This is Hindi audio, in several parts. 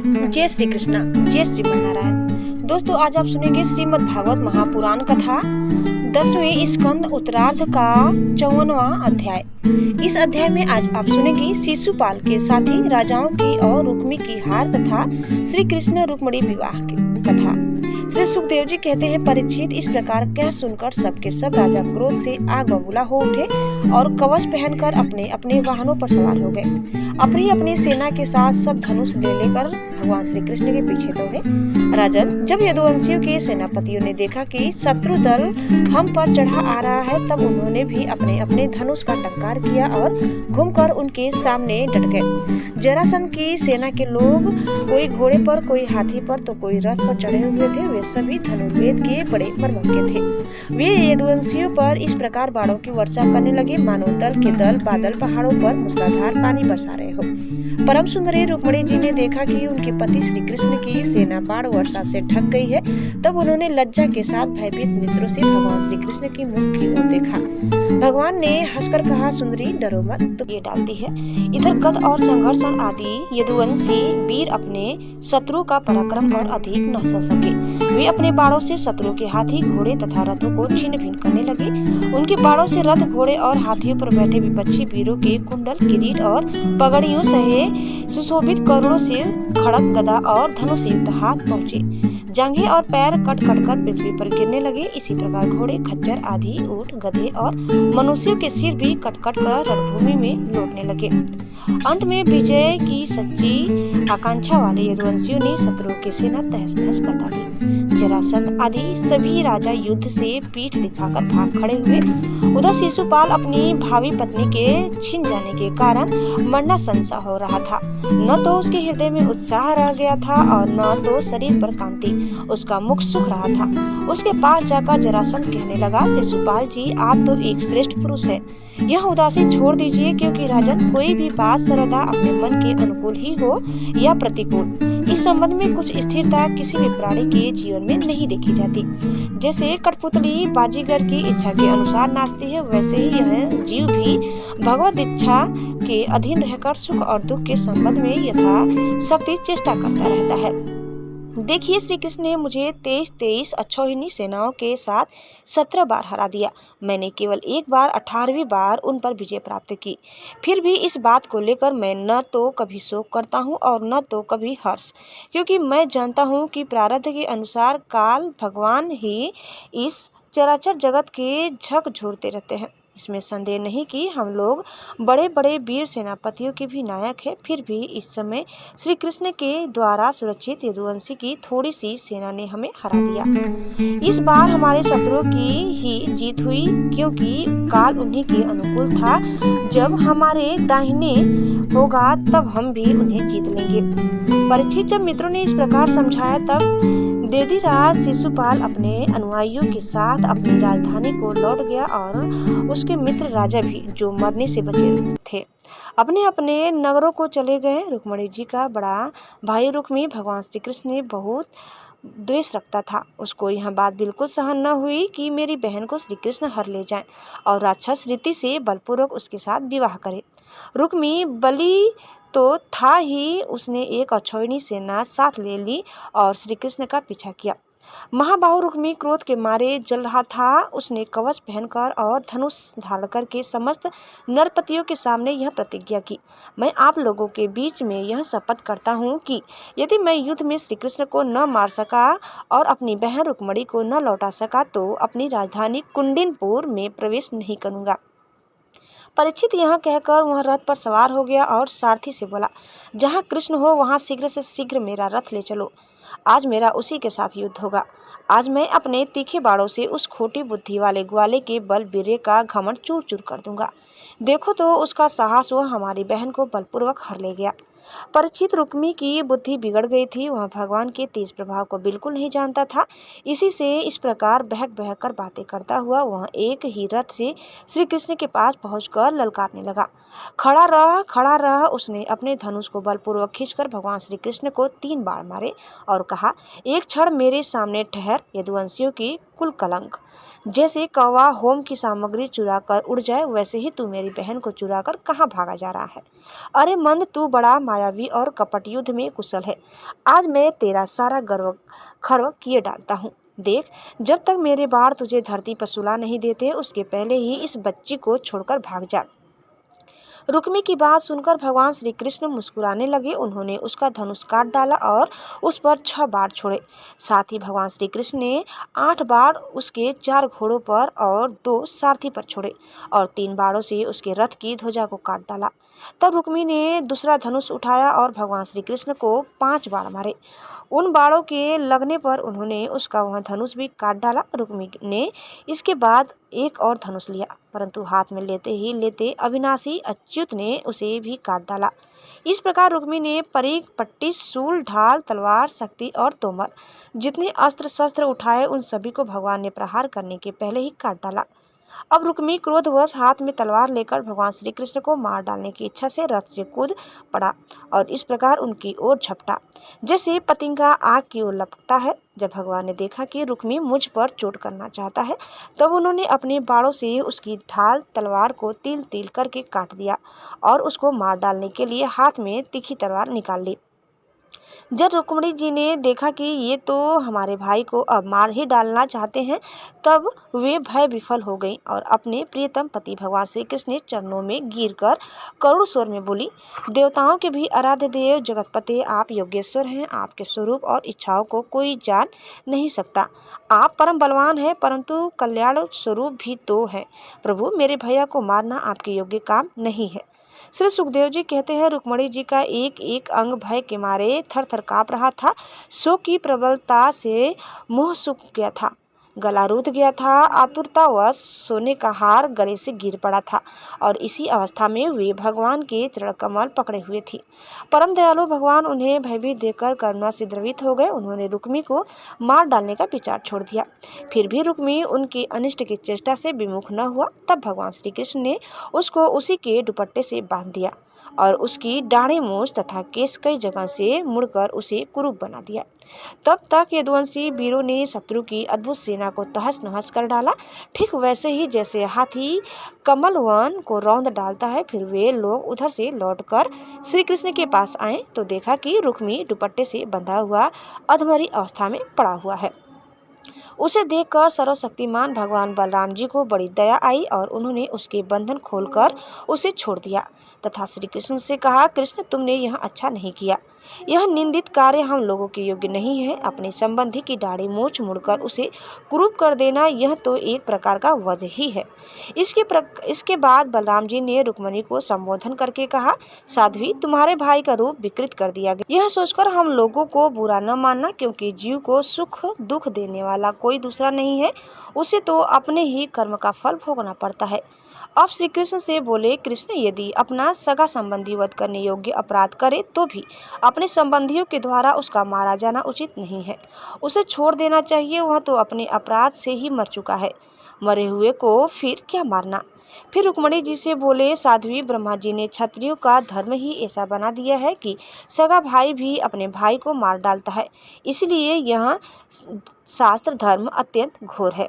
जय श्री कृष्णा, जय श्री नारायण। दोस्तों, आज आप सुनेंगे श्रीमद् भागवत महापुराण कथा 10वें स्कंद उत्तरार्ध का 54वां अध्याय। इस अध्याय में आज आप सुनेंगे शिशुपाल के साथी राजाओं की और रुक्मी की हार तथा श्री कृष्ण रुक्मिणी विवाह की कथा। श्री सुखदेव जी कहते हैं, परीक्षित इस प्रकार कह सुनकर सबके सब राजा क्रोध से आग बबूला हो उठे और कवच पहनकर अपने अपने वाहनों पर सवार हो गए। अपनी अपनी सेना के साथ सब धनुष ले लेकर भगवान श्री कृष्ण के पीछे दौड़े। राजन, जब यदुवंशियों के सेनापतियों ने देखा कि शत्रु दल हम पर चढ़ा आ रहा है, तब उन्होंने भी अपने अपने धनुष का टंकार किया और घूमकर उनके सामने डट गए। जरासंध की सेना के लोग कोई घोड़े पर, कोई हाथी पर, तो कोई रथ पर चढ़े हुए थे। वे सभी धनुर्वेद के बड़े मर्मज्ञ थे। वे यदुवंशियों पर इस प्रकार बाणों की वर्षा करने लगे मानो दल के दल बादल पहाड़ों पर मूसलाधार पानी बरसा रहे हो। परम सुंदरी रुक्मिणी जी ने देखा कि उनके पति श्री कृष्ण की सेना बाण वर्षा से ढक गई है। तब उन्होंने लज्जा के साथ भयभीत नेत्रों से भगवान श्री कृष्ण की मुख की ओर देखा। भगवान ने हंसकर कहा, सुंदरी डरो मत, तो ये डालती है। इधर गद और संघर्षण आदि यदुवंशी वीर अपने शत्रु का पराक्रम और अधिक न सह सके। वे अपने बाणों से शत्रु के हाथी, घोड़े तथा रथों को छिन्न भिन्न करने लगे। उनके बाणों से रथ, घोड़े और हाथियों पर बैठे विपक्षी वीरों के कुंडल, किरीट और पगड़ियों सहे सुशोभित करोड़ों सिर, खड़ग, गदा और धनुष युक्त हाथ पहुँचे। जांघें और पैर कट कट कर पृथ्वी पर गिरने लगे। इसी प्रकार घोड़े, खच्चर आदि, ऊंट, गधे और मनुष्यों के सिर भी कट कट कर रणभूमि में लौटने लगे। अंत में विजय की सच्ची आकांक्षा वाले यदुवंशियों ने शत्रुओं की सेना तहस नहस कर डाली। जरासंध आदि सभी राजा युद्ध से पीठ दिखाकर भाग खड़े हुए। उधर शिशुपाल अपनी भावी पत्नी के छिन जाने के कारण मरना संशय हो रहा था। न तो उसके हृदय में उत्साह रह गया था और न तो शरीर पर कांति। उसका मुख सुख रहा था। उसके पास जाकर जरासंध कहने लगा, शिशुपाल जी, आप तो एक श्रेष्ठ पुरुष है। यह उदासी छोड़ दीजिए, क्योंकि राजन, कोई भी बात सर्वदा अपने मन के अनुकूल ही हो या प्रतिकूल, इस संबंध में कुछ स्थिरता किसी भी प्राणी के जीवन में नहीं देखी जाती। जैसे कठपुतली बाजीगर की इच्छा के अनुसार नाचती है, वैसे ही यह जीव भी भगवत इच्छा के अधीन रहकर सुख और दुख के संबंध में यथाशक्ति चेष्टा करता रहता है। देखिए, श्री कृष्ण ने मुझे 23 अक्षौहिणी सेनाओं के साथ 17 बार हरा दिया। मैंने केवल एक बार 18वीं बार उन पर विजय प्राप्त की। फिर भी इस बात को लेकर मैं न तो कभी शोक करता हूँ और न तो कभी हर्ष, क्योंकि मैं जानता हूँ कि प्रारब्ध के अनुसार काल भगवान ही इस चराचर जगत के झकझोरते रहते हैं। इसमें संदेह नहीं कि हम लोग बड़े बड़े वीर सेनापतियों के भी नायक हैं। फिर भी इस समय श्री कृष्ण के द्वारा सुरक्षित यदुवंशी की थोड़ी सी सेना ने हमें हरा दिया। इस बार हमारे शत्रुओं की ही जीत हुई, क्योंकि काल उन्हीं के अनुकूल था। जब हमारे दाहिने होगा तब हम भी उन्हें जीत लेंगे। परीक्षित, जब मित्रों ने इस प्रकार समझाया, तब देदीराज शिशुपाल अपने अनुयायियों के साथ अपनी राजधानी को लौट गया और उसके मित्र राजा भी, जो मरने से बचे थे, अपने अपने नगरों को चले गए। रुक्मिणी जी का बड़ा भाई रुक्मी भगवान श्री कृष्ण ने बहुत द्वेष रखता था। उसको यह बात बिल्कुल सहन न हुई कि मेरी बहन को श्री कृष्ण हर ले जाएं और राक्षस रीति से बलपूर्वक उसके साथ विवाह करे। रुक्मी बलि तो था ही, उसने एक अक्षौहिणी सेना साथ ले ली और श्री कृष्ण का पीछा किया। महाबाहु रुक्मी क्रोध के मारे जल रहा था। उसने कवच पहनकर और धनुष ढालकर के समस्त नरपतियों के सामने यह प्रतिज्ञा की, मैं आप लोगों के बीच में यह शपथ करता हूँ कि यदि मैं युद्ध में श्री कृष्ण को न मार सका और अपनी बहन रुक्मिणी को न लौटा सका, तो अपनी राजधानी कुंडिनपुर में प्रवेश नहीं करूँगा। परीक्षित यह कहकर वह रथ पर सवार हो गया और सारथी से बोला, जहाँ कृष्ण हो वहाँ शीघ्र से शीघ्र मेरा रथ ले चलो। आज मेरा उसी के साथ युद्ध होगा। आज मैं अपने तीखे बाणों से उस खोटी बुद्धि वाले ग्वाले के बल वीर्य का घमंड चूर चूर कर दूंगा। देखो तो उसका साहस, वह हमारी बहन को बलपूर्वक हर ले गया। परीक्षित, रुक्मी की बुद्धि बिगड़ गई थी। वह भगवान के तेज प्रभाव को बिल्कुल नहीं जानता था। इसी से इस प्रकार बहक बहक कर बातें करता हुआ वह एक ही रथ से श्री कृष्ण के पास पहुंचकर ललकारने लगा, खड़ा रह, खड़ा रह। उसने अपने धनुष को बलपूर्वक खींचकर भगवान श्री कृष्ण को 3 बाण मारे और कहा, एक क्षण मेरे सामने ठहर। यदुवंशियों की कुल कलंक। जैसे कौवा होम की सामग्री चुरा कर उड़ जाए, वैसे ही तू मेरी बहन को चुरा कर कहाँ भागा जा रहा है। अरे मंद, तू बड़ा मायावी और कपट युद्ध में कुशल है। आज मैं तेरा सारा गर्व खर्व किए डालता हूँ। देख, जब तक मेरे बाण तुझे धरती पर सुला नहीं देते, उसके पहले ही इस बच्ची को छोड़कर भाग जा। रुक्मी की बात सुनकर भगवान श्री कृष्ण मुस्कुराने लगे। उन्होंने उसका धनुष काट डाला और उस पर 6 बाण छोड़े। साथ ही भगवान श्री कृष्ण ने 8 बाण उसके 4 घोड़ों पर और 2 सारथी पर छोड़े और 3 बाणों से उसके रथ की ध्वजा को काट डाला। तब रुक्मी ने दूसरा धनुष उठाया और भगवान श्री कृष्ण को 5 बाण मारे। उन बाणों के लगने पर उन्होंने उसका वह धनुष भी काट डाला। रुक्मी ने इसके बाद एक और धनुष लिया, परंतु हाथ में लेते ही लेते अविनाशी अच्युत ने उसे भी काट डाला। इस प्रकार रुक्मी ने परिघ, पट्टी, शूल, ढाल, तलवार, शक्ति और तोमर जितने अस्त्र शस्त्र उठाए, उन सभी को भगवान ने प्रहार करने के पहले ही काट डाला। अब रुक्मी क्रोधवश हाथ में तलवार लेकर भगवान श्री कृष्ण को मार डालने की इच्छा से रथ से कूद पड़ा और इस प्रकार उनकी ओर झपटा, जैसे पतंगा आग की ओर लपकता है। जब भगवान ने देखा कि रुक्मी मुझ पर चोट करना चाहता है, तब उन्होंने अपने बाणों से उसकी ढाल तलवार को तिल तिल करके काट दिया और उसको मार डालने के लिए हाथ में तीखी तलवार निकाल ली। जब रुक्मिणी जी ने देखा कि ये तो हमारे भाई को अब मार ही डालना चाहते हैं, तब वे भय विफल हो गईं और अपने प्रियतम पति भगवान श्री कृष्ण के चरणों में गिरकर करुण स्वर में बोली, देवताओं के भी आराध्य देव जगतपते, आप योगेश्वर हैं। आपके स्वरूप और इच्छाओं को कोई जान नहीं सकता। आप परम बलवान हैं, परंतु कल्याण स्वरूप भी तो है। प्रभु, मेरे भैया को मारना आपके योग्य काम नहीं है। श्री सुखदेव जी कहते हैं, रुक्मिणी जी का एक एक अंग भय के मारे थर थर काँप रहा था। शोक की प्रबलता से मुंह सूख गया था, गला रूठ गया था। आतुरतावश सोने का हार गले से गिर पड़ा था और इसी अवस्था में वे भगवान के चरण कमल पकड़े हुए थी। परम दयालु भगवान उन्हें भयभीत देखकर करुणा से द्रवित हो गए। उन्होंने रुक्मी को मार डालने का विचार छोड़ दिया। फिर भी रुक्मी उनके अनिष्ट की चेष्टा से विमुख न हुआ। तब भगवान श्री कृष्ण ने उसको उसी के दुपट्टे से बांध दिया और उसकी दाढ़ी, मूछ तथा केस कई जगह से मुड़कर उसे कुरूप बना दिया। तब तक यदुवंशी वीरों ने शत्रु की अद्भुत सेना को तहस नहस कर डाला, ठीक वैसे ही जैसे हाथी कमल वन को रौंद डालता है। फिर वे लोग उधर से लौटकर श्री कृष्ण के पास आए तो देखा कि रुक्मी दुपट्टे से बंधा हुआ अधमरी अवस्था में पड़ा हुआ है। उसे देखकर सर्वशक्तिमान भगवान बलराम जी को बड़ी दया आई और उन्होंने उसके बंधन खोलकर उसे छोड़ दिया तथा श्री कृष्ण से कहा, कृष्ण, तुमने यह अच्छा नहीं किया। यह निंदित कार्य हम लोगों के योग्य नहीं है। अपने संबंधी की दाढ़ी मूछ मुड़कर उसे कुरूप कर देना, यह तो एक प्रकार का वध ही है। इसके बाद बलराम जी ने रुक्मिणी को संबोधन करके कहा, साध्वी, तुम्हारे भाई का रूप विकृत कर दिया गया। यह सोचकर हम लोगों को बुरा न मानना, क्योंकि जीव को सुख दुख देने वाला कोई दूसरा नहीं है। उसे तो अपने ही कर्म का फल भोगना पड़ता है। अब श्री कृष्ण से बोले, कृष्ण, यदि अपना सगा संबंधी वध करने योग्य अपराध करे तो भी अपने संबंधियों के द्वारा उसका मारा जाना उचित नहीं है। उसे छोड़ देना चाहिए। वह तो अपने अपराध से ही मर चुका है, मरे हुए को फिर क्या मारना। फिर रुक्मिणी जी से बोले, साध्वी, ब्रह्मा जी ने क्षत्रियों का धर्म ही ऐसा बना दिया है कि सगा भाई भी अपने भाई को मार डालता है। इसलिए यह शास्त्र धर्म अत्यंत घोर है।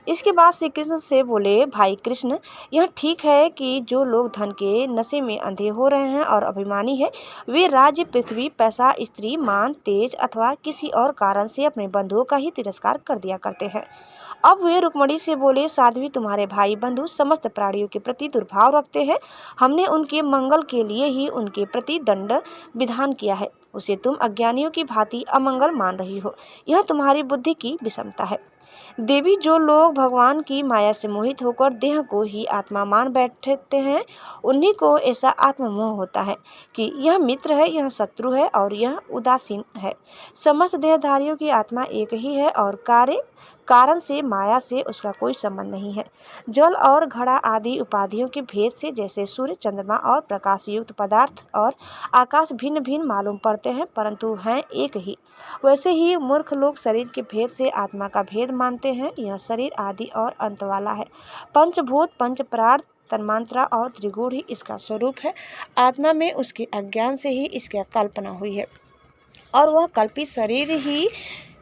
इसके बाद श्री कृष्ण से बोले, भाई कृष्ण, यह ठीक है कि जो लोग धन के नशे में अंधे हो रहे हैं और अभिमानी है, वे राज्य, पृथ्वी, पैसा, स्त्री, मान, तेज अथवा किसी और कारण से अपने बंधुओं का ही तिरस्कार कर दिया करते हैं। अब वे रुक्मिणी से बोले, साध्वी, तुम्हारे भाई बंधु समस्त प्राणियों के प्रति दुर्भाव रखते हैं। हमने उनके मंगल के लिए ही उनके प्रति दंड विधान किया है। उसे तुम अज्ञानियों की भांति अमंगल मान रही हो। यह तुम्हारी बुद्धि की विषमता है। देवी, जो लोग भगवान की माया से मोहित होकर देह को ही आत्मा मान बैठते हैं, उन्हीं को ऐसा आत्ममोह होता है कि यह मित्र है, यह शत्रु है और यह उदासीन है। समस्त देहधारियों की आत्मा एक ही है और कारण से माया से उसका कोई संबंध नहीं है। जल और घड़ा आदि उपाधियों के भेद से जैसे सूर्य, चंद्रमा और प्रकाश युक्त पदार्थ और आकाश भिन्न भिन्न मालूम पड़ते हैं, परंतु हैं एक ही, वैसे ही मूर्ख लोग शरीर के भेद से आत्मा का भेद मानते हैं। यह शरीर आदि और अंत वाला है। पंचभूत, पंच प्राण, तन्मात्रा और त्रिगुण ही इसका स्वरूप है। आत्मा में उसके अज्ञान से ही इसकी कल्पना हुई है और वह कल्पित शरीर ही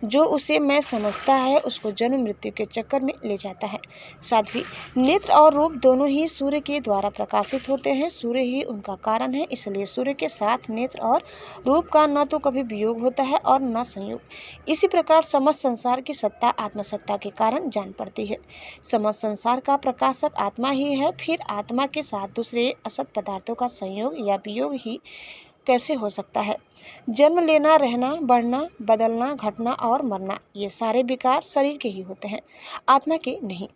जो उसे मैं समझता है उसको जन्म मृत्यु के चक्कर में ले जाता है। साध्वी, नेत्र और रूप दोनों ही सूर्य के द्वारा प्रकाशित होते हैं। सूर्य ही उनका कारण है, इसलिए सूर्य के साथ नेत्र और रूप का न तो कभी वियोग होता है और न संयोग। इसी प्रकार समस्त संसार की सत्ता आत्मसत्ता के कारण जान पड़ती है। समस्त संसार का प्रकाशक आत्मा ही है, फिर आत्मा के साथ दूसरे असत पदार्थों का संयोग या वियोग ही कैसे हो सकता है। जन्म लेना, रहना, बढ़ना, बदलना, घटना और मरना, ये सारे विकार शरीर के ही होते हैं, आत्मा के नहीं।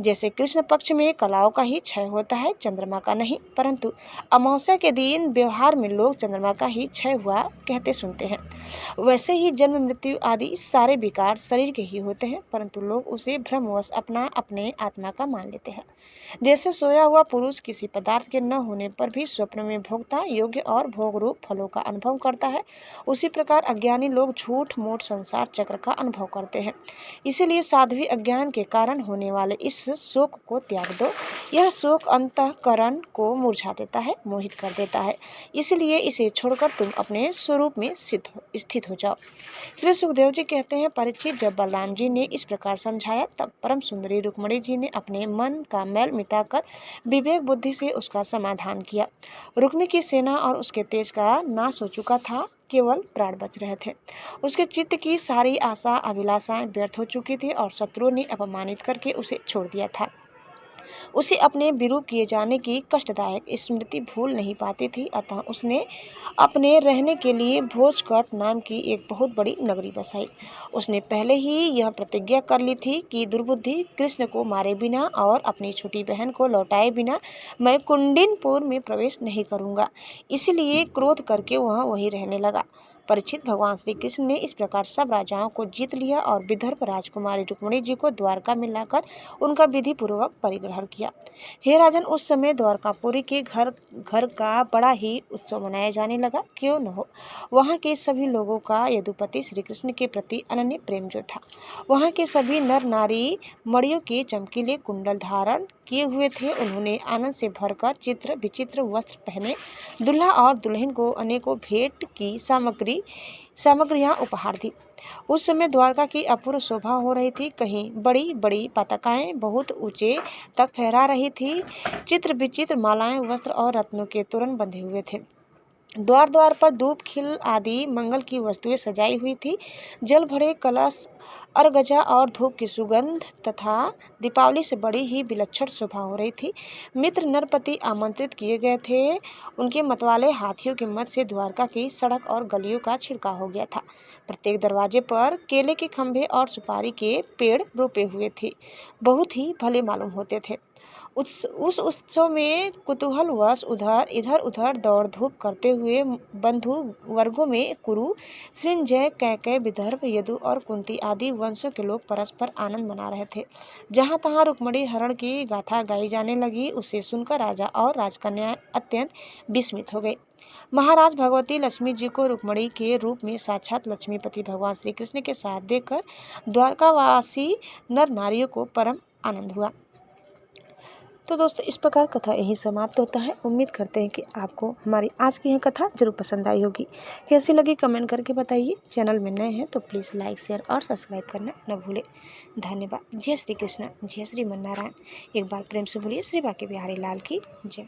जैसे कृष्ण पक्ष में कलाओं का ही क्षय होता है, चंद्रमा का नहीं, परंतु अमावस्या के दिन व्यवहार में लोग चंद्रमा का ही क्षय हुआ कहते सुनते हैं। वैसे ही जन्म मृत्यु आदि सारे विकार शरीर के ही होते हैं, परंतु लोग उसे भ्रमवश अपने आत्मा का मान लेते हैं। जैसे सोया हुआ पुरुष किसी पदार्थ के न होने पर भी स्वप्न में भोक्ता, योग्य और भोग रूप फलों का अनुभव करता है, उसी प्रकार अज्ञानी लोग झूठ मूठ संसार चक्र का अनुभव करते हैं। इसीलिए साध्वी, अज्ञान के कारण होने वाले इस शोक को त्याग दो। यह शोक अंतःकरण को मुरझा देता है, मोहित कर देता है। इसलिए इसे छोड़कर तुम अपने स्वरूप में स्थित हो जाओ। श्री सुखदेव जी कहते हैं, परीक्षित, जब बलराम जी ने इस प्रकार समझाया तब परम सुंदरी रुक्मिणी जी ने अपने मन का मैल मिटाकर विवेक बुद्धि से उसका समाधान किया। रुक्मिणी की सेना और उसके तेज का नाश हो चुका था, केवल प्राण बच रहे थे। उसके चित्त की सारी आशा अभिलाषाएं व्यर्थ हो चुकी थी और शत्रुओं ने अपमानित करके उसे छोड़ दिया था। उसे अपने विरूप किए जाने की कष्टदायक स्मृति भूल नहीं पाती थी, अतः उसने अपने रहने के लिए भोजकट नाम की एक बहुत बड़ी नगरी बसाई। उसने पहले ही यह प्रतिज्ञा कर ली थी कि दुर्बुद्धि कृष्ण को मारे बिना और अपनी छोटी बहन को लौटाए बिना मैं कुंडिनपुर में प्रवेश नहीं करूंगा। इसलिए क्रोध करके वह वहीं रहने लगा। परीक्षित, भगवान श्री कृष्ण ने इस प्रकार सब राजाओं को जीत लिया और विदर्भ राजकुमारी रुक्मिणी जी को द्वारका में लाकर उनका विधि पूर्वक परिग्रहण किया। हे राजन, उस समय द्वारकापुरी के घर का बड़ा ही उत्सव मनाया जाने लगा। क्यों न हो, वहाँ के सभी लोगों का यदुपति श्री कृष्ण के प्रति अनन्य प्रेम जो था। वहाँ के सभी नर नारी मणियों के चमकीले कुंडल धारण किए हुए थे। उन्होंने आनंद से भरकर चित्र विचित्र वस्त्र पहने, दूल्हा और दुल्हन को अनेकों भेंट की सामग्रियां उपहार दी। उस समय द्वारका की अपूर्व शोभा हो रही थी। कहीं बड़ी बड़ी पताकाएं बहुत ऊंचे तक फहरा रही थी। चित्र विचित्र मालाएं, वस्त्र और रत्नों के तोरण बंधे हुए थे। द्वार द्वार पर धूप खिल आदि मंगल की वस्तुएं सजाई हुई थी। जल भरे कलश, अर्गजा और धूप की सुगंध तथा दीपावली से बड़ी ही विलक्षण शोभा हो रही थी। मित्र नरपति आमंत्रित किए गए थे। उनके मतवाले हाथियों के मत से द्वारका की सड़क और गलियों का छिड़काव हो गया था। प्रत्येक दरवाजे पर केले के खंभे और सुपारी के पेड़ रोपे हुए थे, बहुत ही भले मालूम होते थे। उस उत्सव में कुतूहलवश इधर उधर दौड़ धूप करते हुए बंधु वर्गों में कुरु, सृंजय, कैकेय, विदर्भ, यदु और कुंती आदि वंशों के लोग परस्पर आनंद मना रहे थे। जहाँ तहाँ रुक्मिणी हरण की गाथा गाई जाने लगी। उसे सुनकर राजा और राजकन्या अत्यंत विस्मित हो गए। महाराज, भगवती लक्ष्मी जी को रुक्मिणी के रूप में साक्षात लक्ष्मीपति भगवान श्री कृष्ण के साथ देखकर द्वारकावासी नर नारियों को परम आनंद हुआ। तो दोस्तों, इस प्रकार कथा यही समाप्त होता है। उम्मीद करते हैं कि आपको हमारी आज की यह कथा जरूर पसंद आई होगी। कैसी लगी कमेंट करके बताइए। चैनल में नए हैं तो प्लीज़ लाइक, शेयर और सब्सक्राइब करना न भूलें। धन्यवाद। जय श्री कृष्ण, जय श्री मन नारायण। एक बार प्रेम से बोलिए श्री बांके बिहारी लाल की जय।